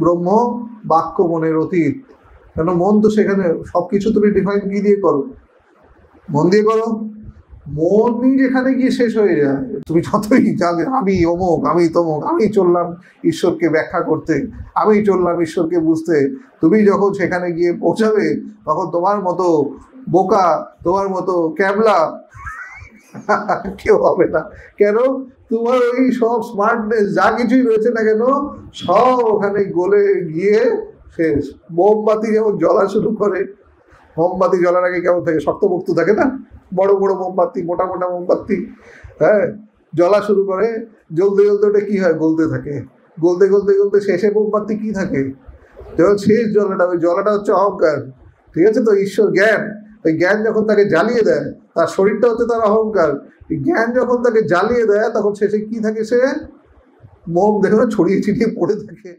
ব্রহ্ম বাক্য মনের অতীত। কেন মন তো সেখানে সবকিছু তুমি ডিফাইন কি দিয়ে করো? মন দিয়ে করো। মনই যেখানে গিয়ে শেষ হয়ে যায়, তুমি যতই জানে আমি অমুক আমি তমুক, আমি চললাম ঈশ্বরকে ব্যাখ্যা করতে, আমি চললাম ঈশ্বরকে বুঝতে, তুমি যখন সেখানে গিয়ে পৌঁছাবে তখন তোমার মতো বোকা, তোমার মতো ক্যাবলা কেউ হবে না। কেন? তোমার ওই সব স্মার্টনেস যা কিছুই রয়েছে না কেন, সব ওখানে গলে গিয়ে শেষ। মোমবাতি যেমন জ্বলা শুরু করে, মোমবাতি জ্বলার আগে কেমন থাকে? শক্তপোক্ত থাকে না? বড় বড় মোমবাতি, মোটা মোটা মোমবাতি, হ্যাঁ, জ্বলা শুরু করে, জ্বলতে জ্বলতে ওটা কি হয়? গলতে থাকে। গলতে গলতে গলতে শেষে মোমবাতি কি থাকে? যখন শেষ জ্বলাটা, ওই জ্বলাটা হচ্ছে অহংকার। ঠিক আছে তো? ঈশ্বর জ্ঞান, ওই জ্ঞান যখন তাকে জ্বালিয়ে দেয়, তার শরীরটা হচ্ছে তার অহংকার। এই জ্ঞান যখন তাকে জ্বালিয়ে দেয় তখন শেষে কি থাকে? সে মোম দেখো না ছড়িয়ে ছিটিয়ে পড়ে থাকে।